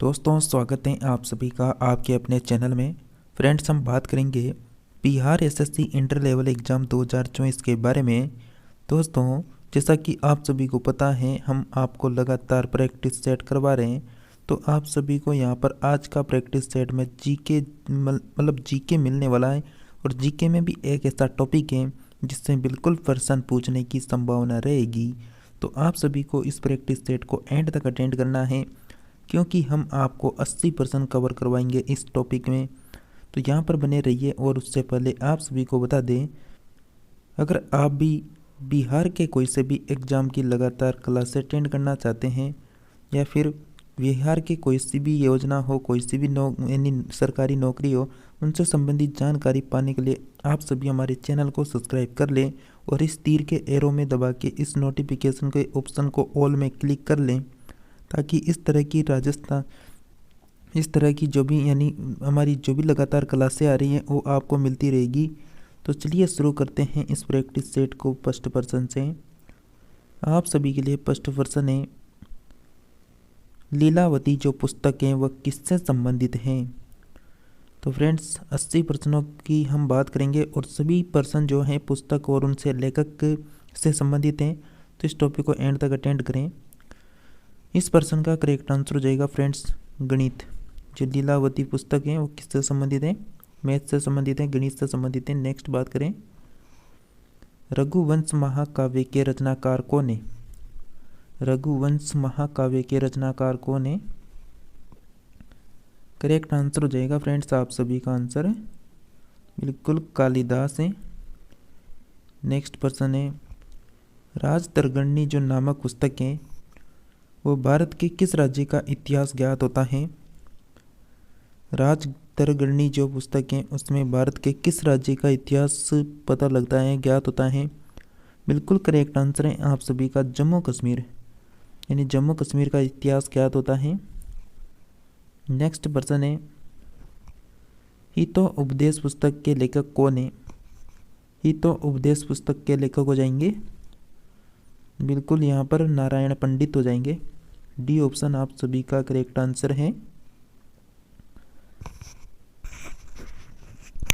दोस्तों स्वागत है आप सभी का आपके अपने चैनल में। फ्रेंड्स हम बात करेंगे Bihar SSC inter level exam 2024 के बारे में। दोस्तों जैसा कि आप सभी को पता है हम आपको लगातार प्रैक्टिस सेट करवा रहे हैं, तो आप सभी को यहाँ पर आज का प्रैक्टिस सेट में जीके मतलब जीके मिलने वाला है। और जीके में भी एक ऐसा टॉपिक है जिससे बिल्कुल प्रश्न पूछने की संभावना रहेगी, तो आप सभी को इस प्रैक्टिस सेट को एंड तक अटेंड करना है, क्योंकि हम आपको 80% कवर करवाएंगे इस टॉपिक में। तो यहाँ पर बने रहिए। और उससे पहले आप सभी को बता दें, अगर आप भी बिहार के कोई से भी एग्ज़ाम की लगातार क्लास अटेंड करना चाहते हैं, या फिर बिहार की कोई सी भी योजना हो, कोई सी भी यानी सरकारी नौकरी हो, उनसे संबंधित जानकारी पाने के लिए आप सभी हमारे चैनल को सब्सक्राइब कर लें और इस तीर के एरो में दबा के इस नोटिफिकेशन के ऑप्शन को ऑल में क्लिक कर लें, ताकि इस तरह की जो भी यानी हमारी जो भी लगातार क्लासें आ रही हैं वो आपको मिलती रहेगी। तो चलिए शुरू करते हैं इस प्रैक्टिस सेट को फर्स्ट पर्सन से। आप सभी के लिए फर्स्ट पर्सन है, लीलावती जो पुस्तक है वह किससे संबंधित हैं। तो फ्रेंड्स 80 प्रश्नों की हम बात करेंगे और सभी पर्सन जो हैं पुस्तक और उनसे लेखक से संबंधित हैं, तो इस टॉपिक को एंड तक अटेंड करें। इस पर्सन का करेक्ट आंसर हो जाएगा फ्रेंड्स गणित। जो लीलावती पुस्तक है वो किससे संबंधित है, मैथ से संबंधित है, गणित से संबंधित है। नेक्स्ट बात करें, रघुवंश महाकाव्य के रचनाकार कौन है। रघुवंश महाकाव्य के रचनाकार कौन है। करेक्ट आंसर हो जाएगा फ्रेंड्स आप सभी का आंसर है बिल्कुल कालिदास है। नेक्स्ट पर्सन है, राजतरंगिणी जो नामक पुस्तक है वो भारत के किस राज्य का इतिहास ज्ञात होता है। राजतरंगिणी जो पुस्तक है उसमें भारत के किस राज्य का इतिहास पता लगता है, ज्ञात होता है। बिल्कुल करेक्ट आंसर है आप सभी का जम्मू कश्मीर, यानी जम्मू कश्मीर का इतिहास ज्ञात होता है। नेक्स्ट पर्सन है, हितो उपदेश पुस्तक के लेखक कौन है। हितो उपदेश पुस्तक के लेखक हो जाएंगे बिल्कुल यहाँ पर नारायण पंडित हो जाएंगे। डी ऑप्शन आप सभी का करेक्ट आंसर है।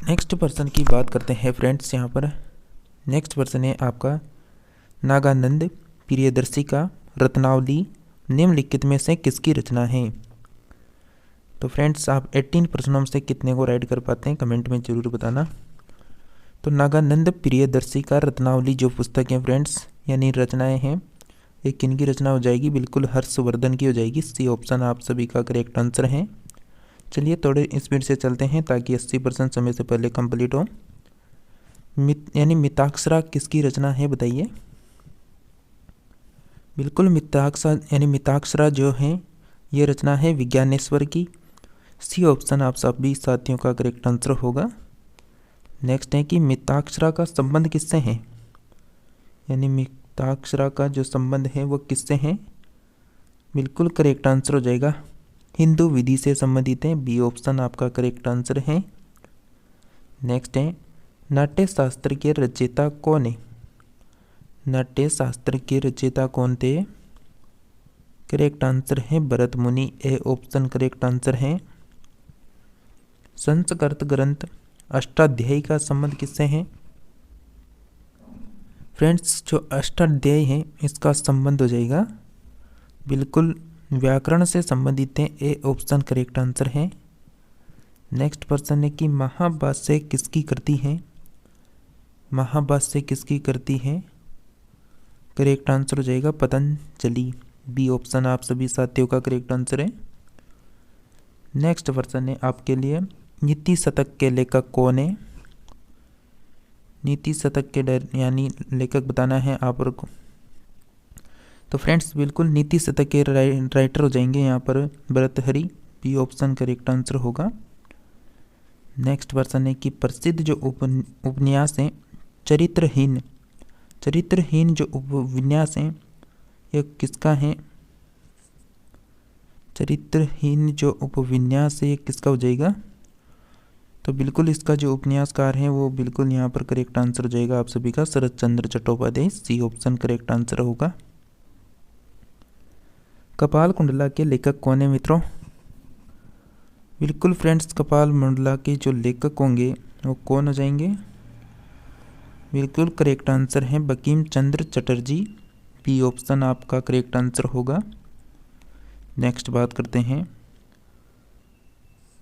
नेक्स्ट पर्सन की बात करते हैं फ्रेंड्स। यहाँ पर नेक्स्ट पर्सन है आपका नागानंद प्रियदर्शी का रत्नावली निम्नलिखित में से किसकी रचना है। तो फ्रेंड्स आप 18 प्रश्नों से कितने को राइट कर पाते हैं कमेंट में ज़रूर बताना। तो नागानंद प्रियदर्शी का रत्नावली जो पुस्तक है फ्रेंड्स यानी रचनाएं हैं, एक किन की रचना हो जाएगी, बिल्कुल हर्षवर्धन की हो जाएगी। सी ऑप्शन आप सभी का करेक्ट आंसर है। चलिए थोड़े स्पीड से चलते हैं ताकि 80% समय से पहले कंप्लीट हो। यानी मिताक्षरा किसकी रचना है बताइए। बिल्कुल मिताक्षरा जो है ये रचना है विज्ञानेश्वर की। सी ऑप्शन आप सभी साथियों का करेक्ट आंसर होगा। नेक्स्ट है कि मिताक्षरा का संबंध किससे है, यानी मिताक्षरा का जो संबंध है वो किससे है। बिल्कुल करेक्ट आंसर हो जाएगा हिंदू विधि से संबंधित है। बी ऑप्शन आपका करेक्ट आंसर है। नेक्स्ट है, नाट्य शास्त्र के रचयिता कौन है। नाट्य शास्त्र के रचयिता कौन थे। करेक्ट आंसर है भरत मुनि। ए ऑप्शन करेक्ट आंसर है। संस्कृत ग्रंथ अष्टाध्यायी का संबंध किससे है। फ्रेंड्स जो अष्टाध्यायी है इसका संबंध हो जाएगा बिल्कुल व्याकरण से संबंधित है। ए ऑप्शन करेक्ट आंसर है। नेक्स्ट पर्सन है कि महाभाष्य किसकी कृति है। महाभाष्य किसकी कृति है। करेक्ट आंसर हो जाएगा पतंजलि। बी ऑप्शन आप सभी साथियों का करेक्ट आंसर है। नेक्स्ट पर्सन है आपके लिए, नीति शतक के लेखक कौन है। नीति शतक के यानी लेखक बताना है आप को। तो फ्रेंड्स बिल्कुल नीति शतक के राइटर हो जाएंगे यहाँ पर Bhartrihari. B option correct answer होगा। नेक्स्ट पर्सन है कि प्रसिद्ध जो उपन्यास है चरित्रहीन जो उपन्यास है ये किसका है। चरित्रहीन जो उपन्यास है ये किसका हो जाएगा। तो बिल्कुल इसका जो उपन्यासकार है वो बिल्कुल यहाँ पर करेक्ट आंसर हो जाएगा आप सभी का Sharat Chandra Chattopadhyay. C option correct answer होगा। कपाल कुंडला के लेखक कौन है मित्रों। बिल्कुल फ्रेंड्स, कपाल मंडला के जो लेखक होंगे वो कौन हो जाएंगे? बिल्कुल करेक्ट आंसर है बंकिम चंद्र चटर्जी। बी ऑप्शन आपका करेक्ट आंसर होगा। नेक्स्ट बात करते हैं,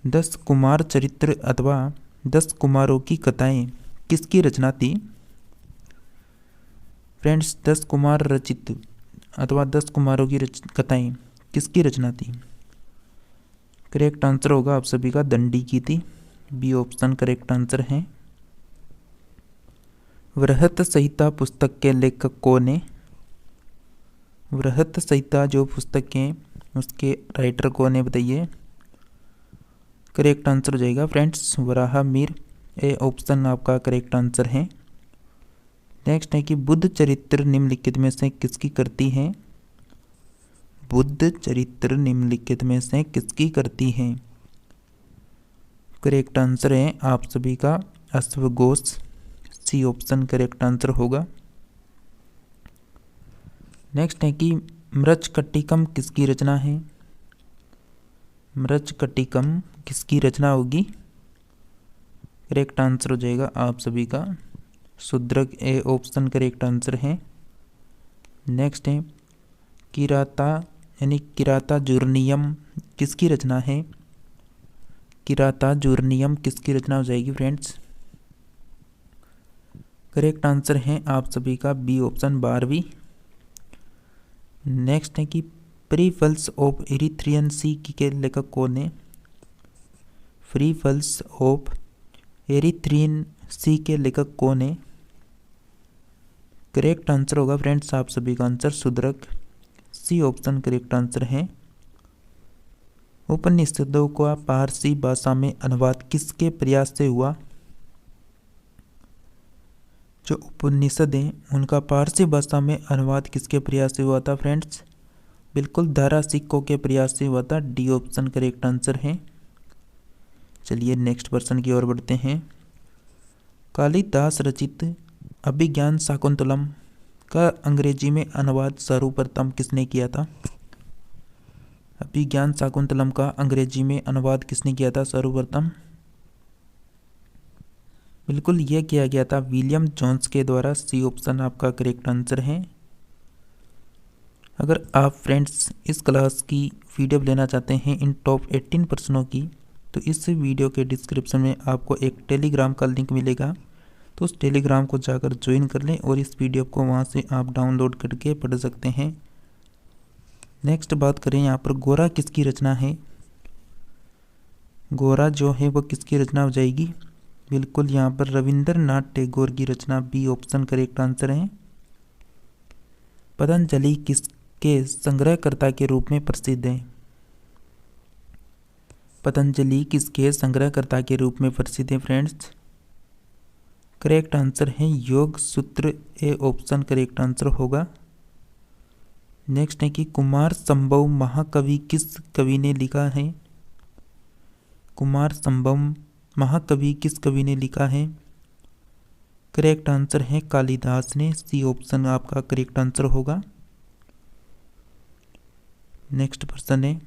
10 कुमार चरित्र अथवा 10 कुमारों की कथाएं किसकी रचना थी? फ्रेंड्स, 10 कुमार रचित अथवा 10 कुमारों की कथाएं किसकी रचना थी? करेक्ट आंसर होगा आप सभी का दंडी की थी। बी ऑप्शन करेक्ट आंसर है। वृहत संहिता पुस्तक के लेखक कौन है? वृहत संहिता जो पुस्तक है उसके राइटर कौन है बताइए। करेक्ट आंसर हो जाएगा फ्रेंड्स वराहमिहिर। ए ऑप्शन आपका करेक्ट आंसर है। नेक्स्ट है कि बुद्ध चरित्र निम्नलिखित में से किसकी कृति है? बुद्ध चरित्र निम्नलिखित में से किसकी कृति है? करेक्ट आंसर है आप सभी का अश्वघोष। सी ऑप्शन करेक्ट आंसर होगा। नेक्स्ट है कि मृच्छकटिकम किसकी रचना है? मृच्छकटिकम किसकी रचना होगी? करेक्ट आंसर हो जाएगा आप सभी का शूद्रक। ए ऑप्शन करेक्ट आंसर है। नेक्स्ट है किराता यानी किरातार्जुनीयम किसकी रचना है? किरातार्जुनीयम किसकी रचना हो जाएगी फ्रेंड्स? करेक्ट आंसर है आप सभी का बी ऑप्शन 12वीं। नेक्स्ट है कि प्रीफल्स ऑफ एरिथ्रियन सी के लेखक कौन है? प्रीफल्स ऑफ एरिथ्रियन सी के लेखक कौन है? करेक्ट आंसर होगा फ्रेंड्स आप सभी का answer Shudraka. C option correct answer है। उपनिषदों का पारसी भाषा में अनुवाद किसके प्रयास से हुआ? जो उपनिषद हैं उनका पारसी भाषा में अनुवाद किसके प्रयास से हुआ था फ्रेंड्स? बिल्कुल दारा सिक्कों के प्रयास से हुआ था। डी ऑप्शन करेक्ट आंसर है। चलिए नेक्स्ट पर्सन की ओर बढ़ते हैं। कालिदास रचित अभिज्ञान शाकुंतलम का अंग्रेजी में अनुवाद सर्वप्रथम किसने किया था? अभिज्ञान शाकुंतलम का अंग्रेजी में अनुवाद किसने किया था सर्वप्रथम? बिल्कुल यह किया गया था विलियम जोन्स के द्वारा। सी ऑप्शन आपका करेक्ट आंसर है। अगर आप फ्रेंड्स इस क्लास की वीडियो लेना चाहते हैं इन टॉप 18 पर्सनों की, तो इस वीडियो के डिस्क्रिप्शन में आपको एक टेलीग्राम का लिंक मिलेगा, तो उस टेलीग्राम को जाकर ज्वाइन कर लें और इस पीडीएफ को वहां से आप डाउनलोड करके पढ़ सकते हैं। नेक्स्ट बात करें यहाँ पर गोरा किसकी रचना है? गोरा जो है वो किसकी रचना हो जाएगी? बिल्कुल यहाँ पर रविंद्रनाथ टैगोर की रचना। बी ऑप्शन करेक्ट आंसर है। पतंजलि किसके संग्रहकर्ता के रूप में प्रसिद्ध है? पतंजलि किसके संग्रहकर्ता के रूप में प्रसिद्ध है फ्रेंड्स? करेक्ट आंसर है योग सूत्र। ए ऑप्शन करेक्ट आंसर होगा। नेक्स्ट है कि कुमार संभव महाकवि किस कवि ने लिखा है? कुमार संभव महाकवि किस कवि ने लिखा है? करेक्ट आंसर है कालिदास ने। सी ऑप्शन आपका करेक्ट आंसर होगा। नेक्स्ट पर्सन है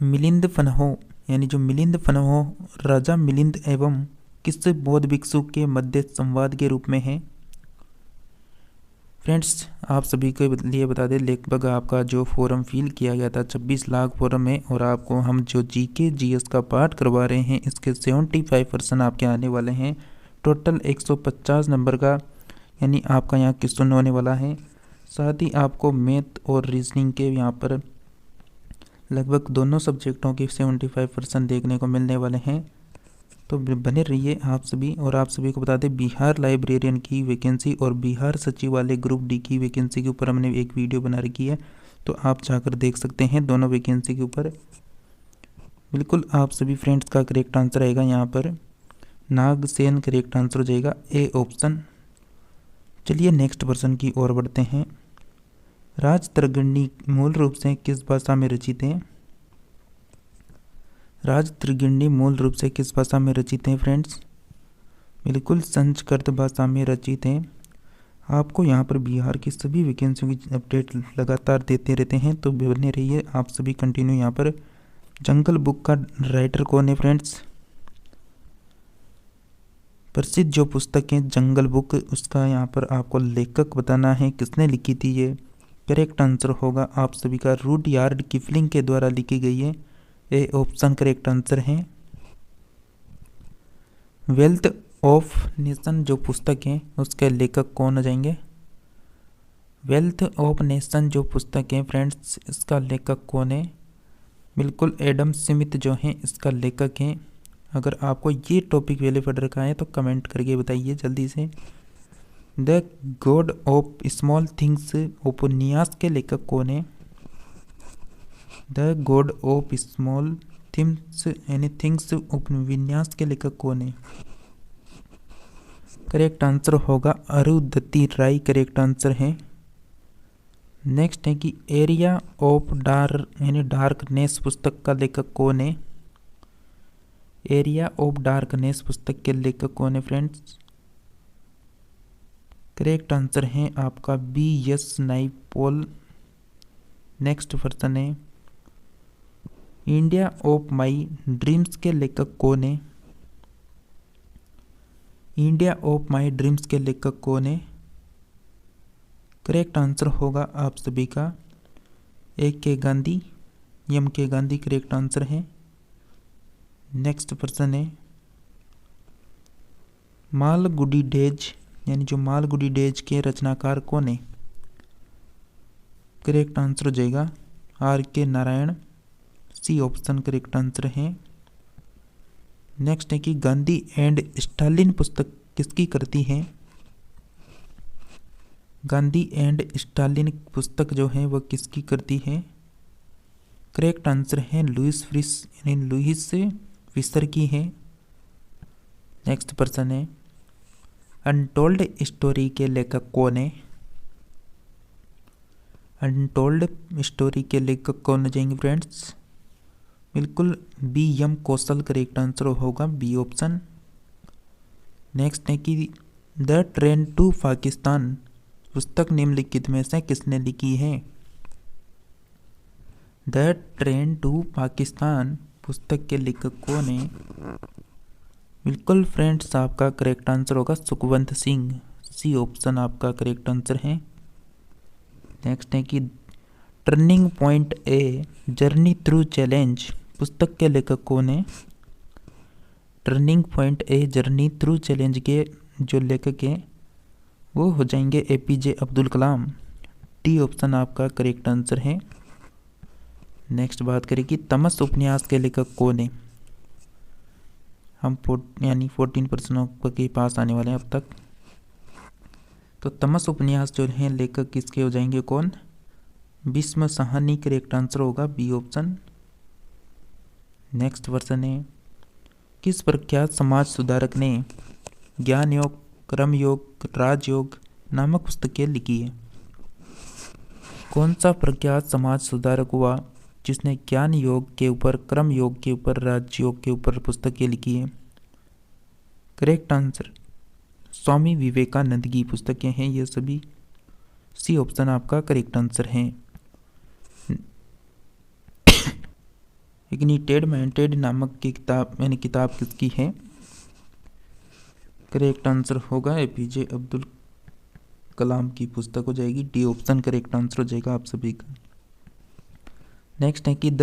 मिलिंद फनहो, यानी जो मिलिंद फनहो राजा मिलिंद एवं किस बौद्ध भिक्षु के मध्य संवाद के रूप में है? फ्रेंड्स आप सभी के लिए बता दें, लगभग आपका जो फॉर्म फिल किया गया था 26 लाख फॉर्म है, और आपको हम जो जीके जीएस का पार्ट करवा रहे हैं इसके 75% आपके आने वाले हैं। टोटल 150 नंबर का यानी आपका यहाँ क्वेश्चन होने वाला है। साथ ही आपको मैथ और रीजनिंग के यहाँ पर लगभग दोनों सब्जेक्टों के 75% देखने को मिलने वाले हैं, तो बने रहिए आप सभी। और आप सभी को बता दें बिहार लाइब्रेरियन की वैकेंसी और बिहार सचिवालय ग्रुप डी की वैकेंसी के ऊपर हमने एक वीडियो बना रखी है, तो आप जाकर देख सकते हैं दोनों वैकेंसी के ऊपर। बिल्कुल आप सभी फ्रेंड्स का करेक्ट आंसर आएगा यहाँ पर नागसेन। करेक्ट आंसर हो जाएगा ए ऑप्शन। चलिए नेक्स्ट पर्सन की ओर बढ़ते हैं। राजतरंगिणी मूल रूप से किस भाषा में रचित है? राजतरंगिणी मूल रूप से किस भाषा में रचित हैं फ्रेंड्स? बिल्कुल संस्कृत भाषा में रचित हैं। आपको यहाँ पर बिहार की सभी वैकेंसियों की अपडेट लगातार देते रहते हैं, तो बने रहिए आप सभी कंटिन्यू यहाँ पर जंगल बुक का राइटर कौन है फ्रेंड्स? प्रसिद्ध जो पुस्तक है जंगल बुक, उसका यहाँ पर आपको लेखक बताना है किसने लिखी थी ये। करेक्ट आंसर होगा आप सभी का रुडयार्ड किपलिंग के द्वारा लिखी गई है। ए ऑप्शन करेक्ट आंसर है। वेल्थ ऑफ नेशन जो पुस्तक है उसके लेखक कौन हो जाएंगे? वेल्थ ऑफ नेशन जो पुस्तक है फ्रेंड्स, इसका लेखक कौन है? बिल्कुल एडम स्मिथ जो है इसका लेखक है। अगर आपको ये टॉपिक पहले पढ़ रखा है तो कमेंट करके बताइए जल्दी से। The God of small things उपन्यास के लेखक कौन है? The God of small things यानी थिंग्स उपन्यास के लेखक कौन है? करेक्ट आंसर होगा अरुंधति राय, करेक्ट आंसर है। नेक्स्ट है कि एरिया ऑफ डार्क यानी डार्कनेस पुस्तक का लेखक कौन है? एरिया ऑफ डार्कनेस पुस्तक के लेखक कौन है फ्रेंड्स? करेक्ट आंसर है आपका B.S. नाइपोल। नेक्स्ट पर्सन है इंडिया ऑफ माई ड्रीम्स के लेखक कौन है? इंडिया ऑफ माई ड्रीम्स के लेखक कौन है? करेक्ट आंसर होगा आप सभी का A.K. Gandhi, M.K. Gandhi correct answer है। नेक्स्ट पर्सन है मालगुडी डेज यानी जो मालगुडी डेज के रचनाकार कौन है? करेक्ट आंसर हो जाएगा R.K. Narayan, C option correct answer है। नेक्स्ट है कि गांधी एंड स्टालिन पुस्तक किसकी कृति है? गांधी एंड स्टालिन पुस्तक जो है वह किसकी कृति है? करेक्ट आंसर है लुइस फिशर की है। नेक्स्ट पर्सन है अनटोल्ड स्टोरी के लेखक कौन है? अनटोल्ड स्टोरी के लेखक कौन हो जाएंगे फ्रेंड्स? बिल्कुल B.M. कौशल करेक्ट आंसर होगा B ऑप्शन। नेक्स्ट है कि द ट्रेन टू पाकिस्तान पुस्तक निम्नलिखित में से किसने लिखी है? द ट्रेन टू पाकिस्तान पुस्तक के लेखक कौन है? बिल्कुल फ्रेंड्स आपका करेक्ट आंसर होगा सुखवंत सिंह, C ऑप्शन आपका करेक्ट आंसर है। नेक्स्ट है कि turning point a journey through challenge पुस्तक के लेखक कौन है? Turning point a journey through challenge के जो लेखक हैं वो हो जाएंगे APJ Abdul Kalam, D option आपका करेक्ट आंसर है। नेक्स्ट बात करें कि तमस उपन्यास के लेखक कौन है? हम 14% के पास आने वाले हैं अब तक। तो तमस उपन्यास जो है लेखक किसके हो जाएंगे कौन? भीष्म साहनी करेक्ट आंसर होगा B ऑप्शन। नेक्स्ट पर्सन है किस प्रख्यात समाज सुधारक ने ज्ञान योग, कर्म योग, राजयोग नामक पुस्तकें लिखी है? कौन सा प्रख्यात समाज सुधारक हुआ जिसने ज्ञान योग के ऊपर, कर्म योग के ऊपर, राजयोग के ऊपर पुस्तकें लिखी है? करेक्ट आंसर स्वामी विवेकानंद की पुस्तकें हैं ये सभी, C ऑप्शन आपका करेक्ट आंसर है। इग्निटेड मेंटेड नामक की किताब यानी किताब किसकी है? करेक्ट आंसर होगा APJ अब्दुल कलाम की पुस्तक हो जाएगी, D ऑप्शन करेक्ट आंसर हो जाएगा आप सभी का। नेक्स्ट है कि द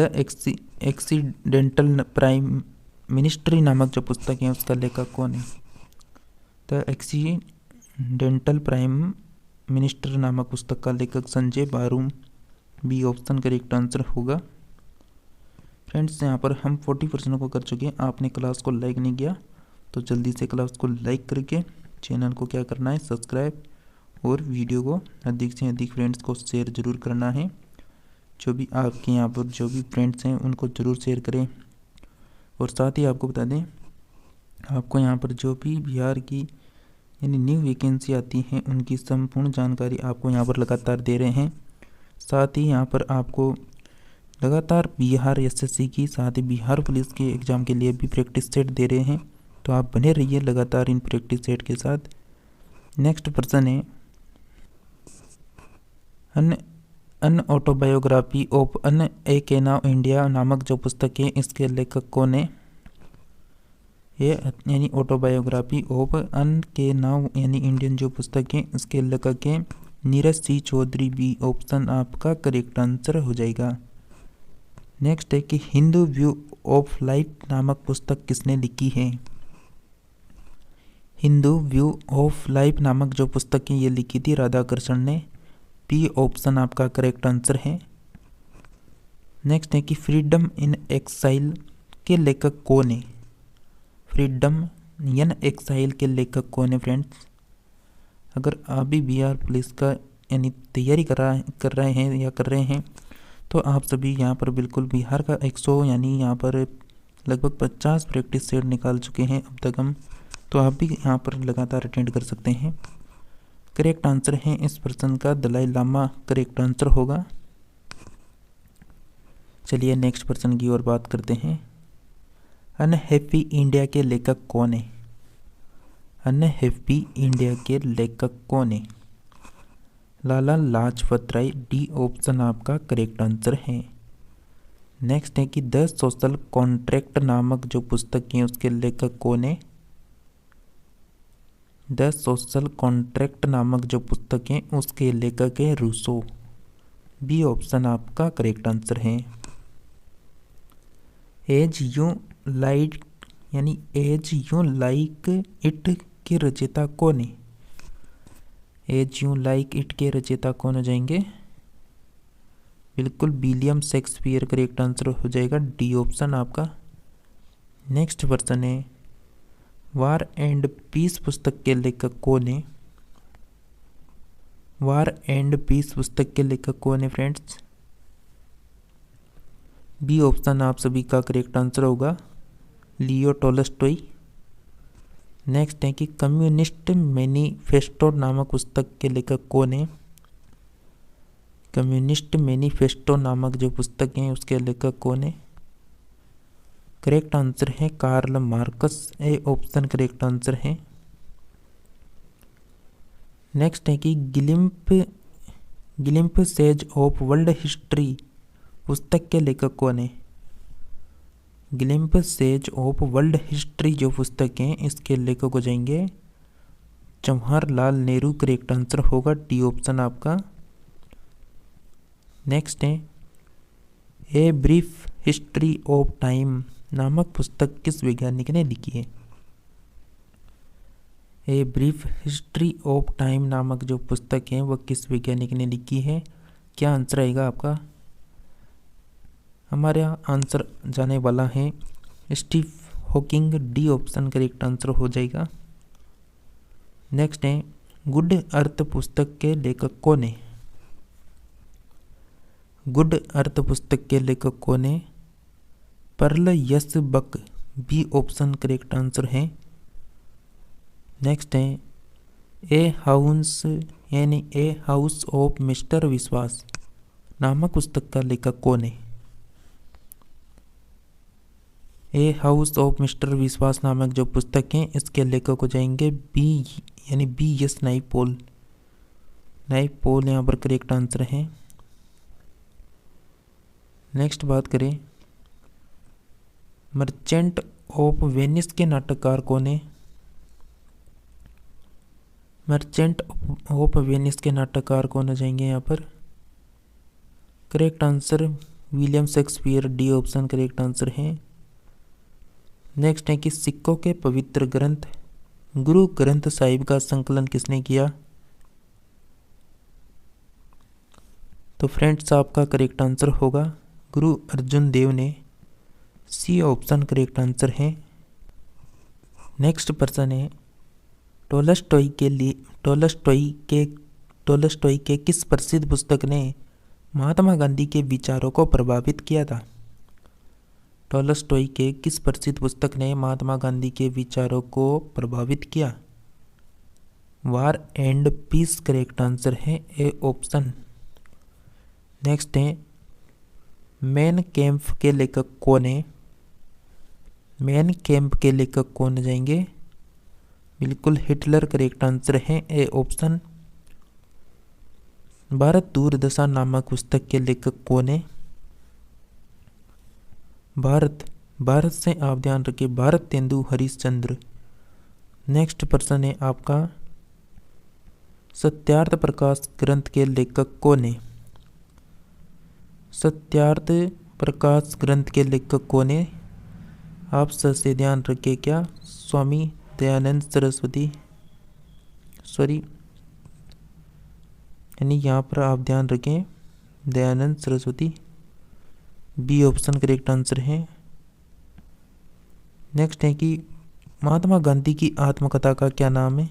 एक्सीडेंटल प्राइम मिनिस्ट्री नामक जो पुस्तक है उसका लेखक कौन है? द एक्सीडेंटल प्राइम मिनिस्टर नामक पुस्तक का लेखक Sanjay Barum, B option correct answer होगा। फ्रेंड्स यहाँ पर हम 40% को कर चुके हैं। आपने क्लास को लाइक नहीं किया तो जल्दी से क्लास को लाइक करके चैनल को क्या करना है सब्सक्राइब, और वीडियो को अधिक से अधिक फ्रेंड्स को शेयर ज़रूर करना है। जो भी आपके यहाँ पर जो भी फ्रेंड्स हैं उनको ज़रूर शेयर करें। और साथ ही आपको बता दें आपको यहाँ पर जो भी बिहार की यानी न्यू वैकेंसी आती हैं उनकी संपूर्ण जानकारी आपको यहाँ पर लगातार दे रहे हैं। साथ ही यहाँ पर आपको लगातार बिहार SSC की, साथ ही बिहार पुलिस के एग्ज़ाम के लिए भी प्रैक्टिस सेट दे रहे हैं, तो आप बने रहिए लगातार इन प्रैक्टिस सेट के साथ। नेक्स्ट पर्सन है अन ऑटोबायोग्राफी ऑफ अन ए के नाउ इंडिया नामक जो पुस्तक है इसके लेखक कौन है? ये यानी ऑटोबायोग्राफी ऑफ अन के नाउ यानी इंडियन जो पुस्तक है इसके लेखक है नीरज सी चौधरी। बी ऑप्शन आपका करेक्ट आंसर हो जाएगा। नेक्स्ट है कि हिंदू व्यू ऑफ लाइफ नामक पुस्तक किसने लिखी है? हिंदू व्यू ऑफ लाइफ नामक जो पुस्तक है ये लिखी थी राधाकृष्ण ने। बी ऑप्शन आपका करेक्ट आंसर है। नेक्स्ट है कि फ्रीडम इन एक्साइल के लेखक कौन है? फ्रीडम इन एक्साइल के लेखक कौन है फ्रेंड्स? अगर आप भी बिहार पुलिस का यानी तैयारी कर रहे हैं तो आप सभी यहाँ पर बिल्कुल बिहार का 100 यानी यहाँ पर लगभग 50 प्रैक्टिस सेट निकाल चुके हैं अब तक हम, तो आप भी यहाँ पर लगातार अटेंड कर सकते हैं। करेक्ट आंसर है इस प्रश्न का दलाई लामा करेक्ट आंसर होगा। चलिए नेक्स्ट प्रश्न की ओर बात करते हैं। अनहैप्पी इंडिया के लेखक कौन है? अनहैप्पी इंडिया के लेखक कौन है? लाला लाजपत राय। डी ऑप्शन आपका करेक्ट आंसर है। नेक्स्ट है कि द सोशल कॉन्ट्रैक्ट नामक जो पुस्तक है उसके लेखक कौन है? द सोशल कॉन्ट्रैक्ट नामक जो पुस्तक है उसके लेखक है रूसो। बी ऑप्शन आपका करेक्ट आंसर है। एज यू लाइक यानी एज यू लाइक इट के रचयिता कौन है? एज यू लाइक इट के रचयिता कौन हो जाएंगे? बिल्कुल विलियम शेक्सपियर करेक्ट आंसर हो जाएगा। डी ऑप्शन आपका। नेक्स्ट प्रश्न है वार एंड पीस पुस्तक के लेखक कौन है? वार एंड पीस पुस्तक के लेखक कौन है फ्रेंड्स? बी ऑप्शन आप सभी का करेक्ट आंसर होगा, लियो टॉलस्टॉय। नेक्स्ट है कि कम्युनिस्ट मैनिफेस्टो नामक पुस्तक के लेखक कौन है? कम्युनिस्ट मैनिफेस्टो नामक जो पुस्तक है उसके लेखक कौन है? करेक्ट आंसर है Karl Marx. A option correct answer है। नेक्स्ट है कि glimpses of world history पुस्तक के लेखक कौन है? Glimpses of world history जो पुस्तक है इसके लेखक हो जाएंगे जवाहरलाल नेहरू। करेक्ट आंसर होगा। डी ऑप्शन आपका। नेक्स्ट है a brief history of time नामक पुस्तक किस वैज्ञानिक ने लिखी है? A brief history of time नामक जो पुस्तक है वह किस वैज्ञानिक ने लिखी है? क्या आंसर आएगा आपका? हमारा आंसर जाने वाला है Steve Hawking. D option correct answer हो जाएगा। नेक्स्ट है गुड अर्थ पुस्तक के लेखक कौन है? गुड अर्थ पुस्तक के लेखक कौन है? पर्ल यस बक। बी ऑप्शन करेक्ट आंसर है। नेक्स्ट है ए हाउस ऑफ मिस्टर विश्वास नामक पुस्तक का लेखक कौन है? ए हाउस ऑफ मिस्टर विश्वास नामक जो पुस्तक है इसके लेखक हो जाएंगे बी एस नाइपोल। नाइपोल यहाँ पर करेक्ट आंसर है। नेक्स्ट बात करें मर्चेंट ऑफ वेनिस के नाटककार कौन है? मर्चेंट ऑफ वेनिस के नाटककार कौन हो जाएंगे यहाँ पर? Correct answer William Shakespeare. D option correct answer है। नेक्स्ट है कि सिखों के पवित्र ग्रंथ गुरु ग्रंथ साहिब का संकलन किसने किया? तो फ्रेंड्स आपका करेक्ट आंसर होगा गुरु अर्जुन देव ने। सी ऑप्शन करेक्ट आंसर है। नेक्स्ट प्रश्न है टोलस्टॉय के किस प्रसिद्ध पुस्तक ने महात्मा गांधी के विचारों को प्रभावित किया था? टोलस्टॉय के किस प्रसिद्ध पुस्तक ने महात्मा गांधी के विचारों को प्रभावित किया? War and piece correct answer है। A option. नेक्स्ट है मैन कैम्प के लेखक कौन है? मैन कैम्प के लेखक कौन जाएंगे? बिल्कुल हिटलर करेक्ट आंसर है। A option. भारत दूरदशा नामक पुस्तक के लेखक कौन है? भारत से आप ध्यान रखिए, भारत तेंदु हरिश्चंद्र। नेक्स्ट प्रश्न है आपका, सत्यार्थ प्रकाश ग्रंथ के लेखक कौन है? सत्यार्थ प्रकाश ग्रंथ के लेखक कौन है? आप सबसे ध्यान रखिए, क्या स्वामी दयानंद सरस्वती, सॉरी यानी यहाँ पर आप ध्यान रखें Dayanand Saraswati, B option correct answer है। नेक्स्ट है कि महात्मा गांधी की आत्मकथा का क्या नाम है?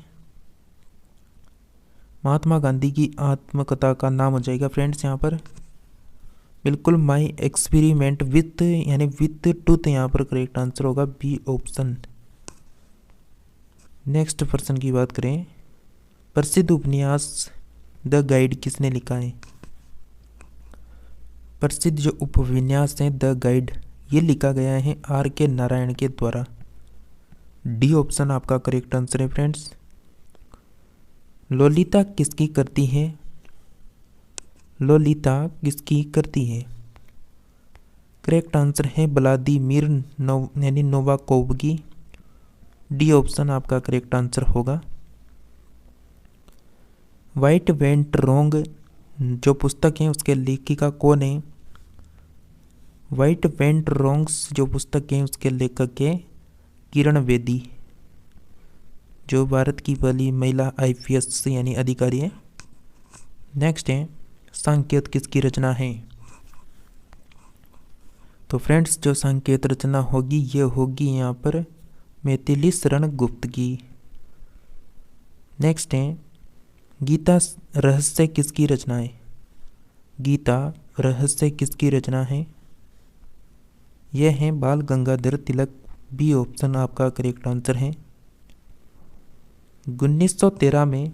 महात्मा गांधी की आत्मकथा का नाम हो जाएगा फ्रेंड्स यहाँ पर बिल्कुल माई एक्सपेरिमेंट विथ, यानी विथ टूथ यहाँ पर करेक्ट आंसर होगा बी ऑप्शन। नेक्स्ट प्रश्न की बात करें, प्रसिद्ध उपन्यास द गाइड किसने लिखा है? प्रसिद्ध जो उपन्यास है द गाइड, ये लिखा गया है आर के नारायण के द्वारा। डी ऑप्शन आपका करेक्ट आंसर है फ्रेंड्स। लोलिता किसकी करती है? लोलिता किसकी करती है? करेक्ट आंसर है व्लादिमीर यानी नोवाकोव की। डी ऑप्शन आपका करेक्ट आंसर होगा। वाइट वेंट रोंग जो पुस्तक है उसके लेखिका कौन है? वाइट वेंट रोंग्स जो पुस्तक है उसके लेखक है किरण बेदी, जो भारत की पहली महिला आईपीएस यानी अधिकारी है। नेक्स्ट है, सांकेत किसकी रचना है? तो फ्रेंड्स जो सांकेत रचना होगी ये होगी यहाँ पर मैथिली शरण गुप्त की। नेक्स्ट है, गीता रहस्य किसकी रचना है? गीता रहस्य किसकी रचना है? यह है बाल गंगाधर तिलक। बी ऑप्शन आपका करेक्ट आंसर है। 1913 में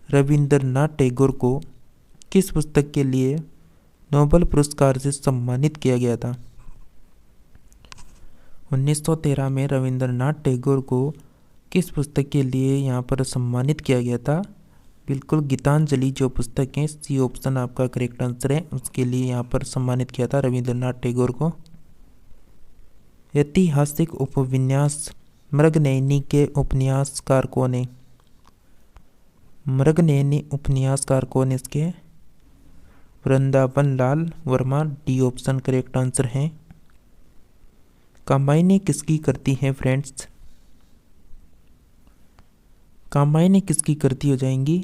रविंद्रनाथ टैगोर को किस पुस्तक के लिए नोबेल पुरस्कार से सम्मानित किया गया था? 1913 में रविंद्रनाथ टैगोर को किस पुस्तक के लिए यहाँ पर सम्मानित किया गया था? बिल्कुल गीतांजलि जो पुस्तक है, सी ऑप्शन आपका करेक्ट आंसर है, उसके लिए यहाँ पर सम्मानित किया था रविंद्रनाथ टैगोर को। ऐतिहासिक उपन्यास मृगनयनी के उपन्यासकार कौन है? मृगनयनी उपन्यासकार कौन है इसके? Vrindavan Lal Verma. D option correct answer है। कामायनी किसकी करती है फ्रेंड्स? कामायनी किसकी करती हो जाएंगी?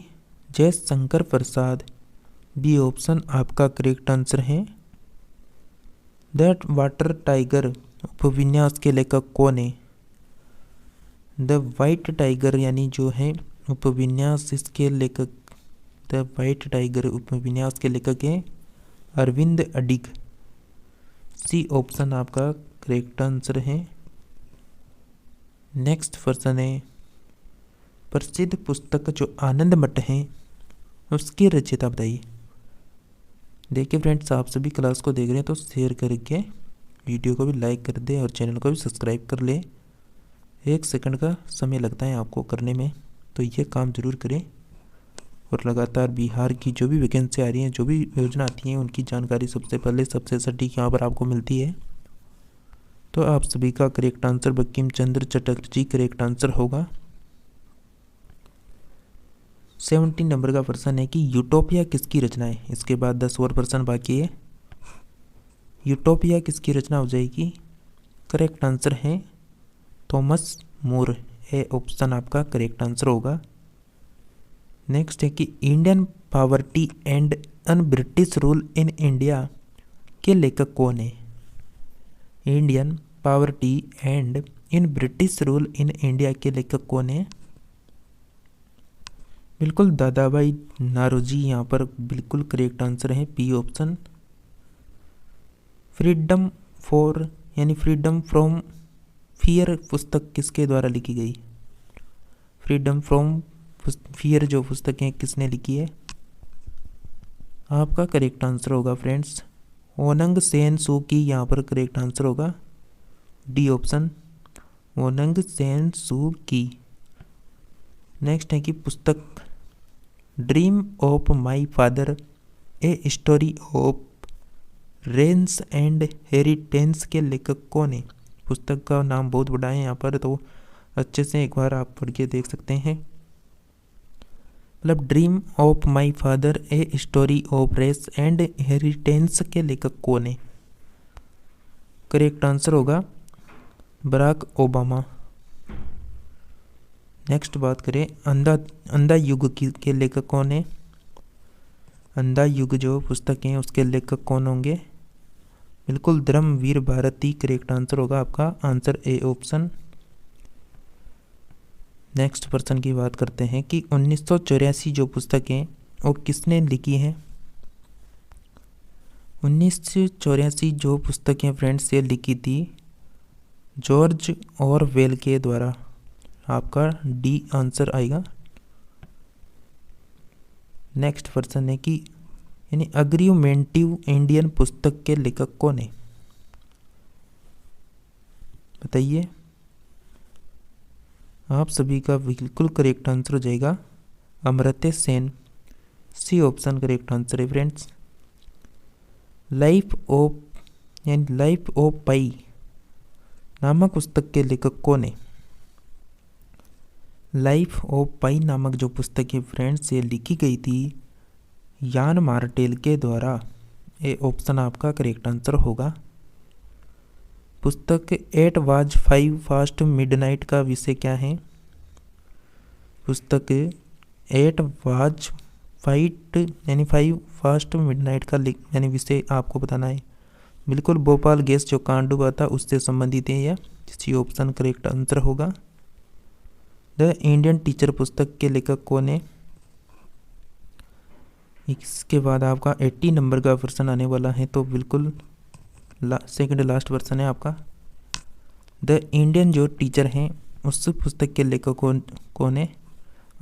जयशंकर प्रसाद। बी ऑप्शन आपका करेक्ट आंसर है। दैट वाटर टाइगर उपन्यास के लेखक कौन है? द वाइट टाइगर यानी जो है उपन्यास, इसके लेखक द वाइट टाइगर उपन्यास के लेखक हैं अरविंद अडिग। सी ऑप्शन आपका करेक्ट आंसर है। नेक्स्ट प्रश्न है, प्रसिद्ध पुस्तक जो आनंद मठ है उसकी रचयिता बताइए। देखिए फ्रेंड्स, आप सभी क्लास को देख रहे हैं तो शेयर करके वीडियो को भी लाइक कर दे और चैनल को भी सब्सक्राइब कर ले। 1 सेकंड का समय लगता है आपको करने में, तो ये काम ज़रूर करें और लगातार बिहार की जो भी वैकेंसी आ रही हैं, जो भी योजना आती हैं, उनकी जानकारी सबसे पहले सबसे सटीक यहाँ पर आपको मिलती है। तो आप सभी का correct answer Bankim Chandra Chatterjee correct answer होगा। 17 नंबर का प्रश्न है कि यूटोपिया किसकी रचना है? इसके बाद 10 और प्रश्न बाकी है। यूटोपिया किसकी रचना हो जाएगी? करेक्ट आंसर है थॉमस मोर। ए ऑप्शन आपका करेक्ट आंसर होगा। नेक्स्ट है कि Indian poverty and un British rule in India के लेखक कौन है? Indian poverty and in British rule in India के लेखक कौन है? बिल्कुल दादाभाई नारोजी यहाँ पर बिल्कुल करेक्ट आंसर है, पी ऑप्शन। फ्रीडम फॉर यानी फ्रीडम फ्रॉम फियर पुस्तक किसके द्वारा लिखी गई? फ्रीडम फ्रॉम फियर जो पुस्तक है किसने लिखी है? आपका करेक्ट आंसर होगा फ्रेंड्स ओनंग सेन सू की, यहाँ पर करेक्ट आंसर होगा डी ऑप्शन ओनंग सेन सू की। नेक्स्ट है कि पुस्तक dream of my father a story of Reigns and inheritance के लेखक कौन है? पुस्तक का नाम बहुत बड़ा है यहाँ पर, तो अच्छे से एक बार आप पढ़ के देख सकते हैं। मतलब dream of my father a story of race and inheritance के लेखक कौन है? करेक्ट आंसर होगा बराक ओबामा। नेक्स्ट बात करें अंधा युग के लेखक कौन है? अंधा युग जो पुस्तक है उसके लेखक कौन होंगे? बिल्कुल धर्मवीर भारती करेक्ट आंसर होगा आपका, answer A option. Next person की बात करते हैं कि 1984 जो पुस्तक है वो किसने लिखी है? 1984 जो पुस्तक है फ्रेंड्स ये लिखी थी जॉर्ज ऑरवेल के द्वारा। आपका डी आंसर आएगा। नेक्स्ट पर्सन है कि यानी अग्रीमेंटिव इंडियन पुस्तक के लेखक कौन है? बताइए। आप सभी का बिल्कुल करेक्ट आंसर हो जाएगा Amartya Sen, C option correct answer है फ्रेंड्स। लाइफ ऑफ पाई नामक पुस्तक के लेखक कौन है? लाइफ ऑफ पाई नामक जो पुस्तक है फ्रेंड्स ये लिखी गई थी यान मार्टेल के द्वारा। ये ऑप्शन आपका करेक्ट आंसर होगा। पुस्तक 8 वाज 5 फास्ट मिडनाइट का विषय क्या है? पुस्तक 8 वाज 5 फास्ट मिडनाइट का यानी विषय आपको बताना है। बिल्कुल भोपाल गैस जो कांड हुआ था उससे संबंधित है यह, सी ऑप्शन करेक्ट आंसर होगा। द इंडियन टीचर पुस्तक के लेखक कौन है? इसके बाद आपका 80 नंबर का प्रश्न आने वाला है, तो बिल्कुल सेकंड लास्ट पर्सन है आपका। द इंडियन जो टीचर हैं उस पुस्तक के लेखक कौन है?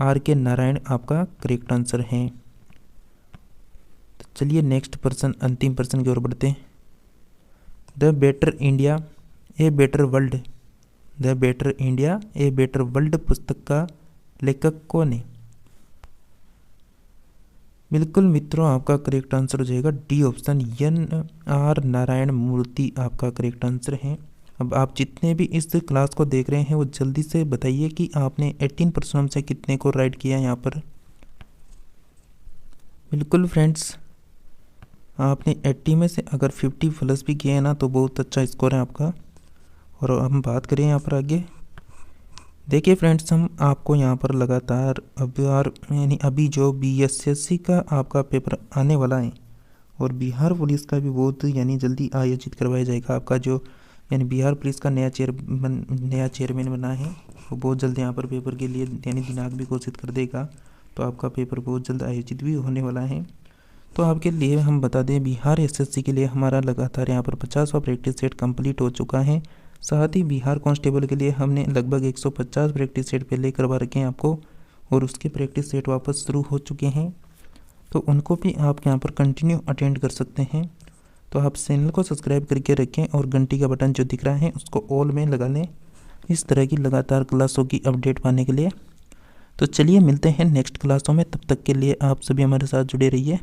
आर के नारायण आपका करेक्ट आंसर है। तो चलिए नेक्स्ट पर्सन अंतिम पर्सन की ओर बढ़ते हैं। The better India a better world, the better India a better world पुस्तक का लेखक कौन है? बिल्कुल मित्रों आपका करेक्ट आंसर हो जाएगा डी ऑप्शन, NR नारायण मूर्ति आपका करेक्ट आंसर है। अब आप जितने भी इस क्लास को देख रहे हैं वो जल्दी से बताइए कि आपने 18% से कितने को राइट किया यहाँ पर। बिल्कुल फ्रेंड्स आपने 80 में से अगर 50 प्लस भी किए हैं ना तो बहुत अच्छा स्कोर है आपका। और हम बात करें यहाँ पर आगे, देखिए फ्रेंड्स हम आपको यहाँ पर लगातार अभी जो BSSC का आपका पेपर आने वाला है और बिहार पुलिस का भी बहुत जल्दी आयोजित करवाया जाएगा। आपका जो बिहार पुलिस का नया चेयरमैन बना है वो बहुत जल्द यहाँ पर पेपर के लिए दिनांक भी घोषित कर देगा, तो आपका पेपर बहुत जल्द आयोजित भी होने वाला है। तो आपके लिए हम बता दें बिहार SSC के लिए हमारा लगातार यहाँ पर 50वां प्रैक्टिस सेट कंप्लीट हो चुका है। साथ ही बिहार कांस्टेबल के लिए हमने लगभग 150 प्रैक्टिस सेट पहले करवा रखे हैं आपको, और उसके प्रैक्टिस सेट वापस शुरू हो चुके हैं, तो उनको भी आप यहाँ पर कंटिन्यू अटेंड कर सकते हैं। तो आप चैनल को सब्सक्राइब करके रखें और घंटी का बटन जो दिख रहा है उसको ऑल में लगा लें इस तरह की लगातार क्लासों की अपडेट पाने के लिए। तो चलिए मिलते हैं नेक्स्ट क्लासों में, तब तक के लिए आप सभी हमारे साथ जुड़े रहिए।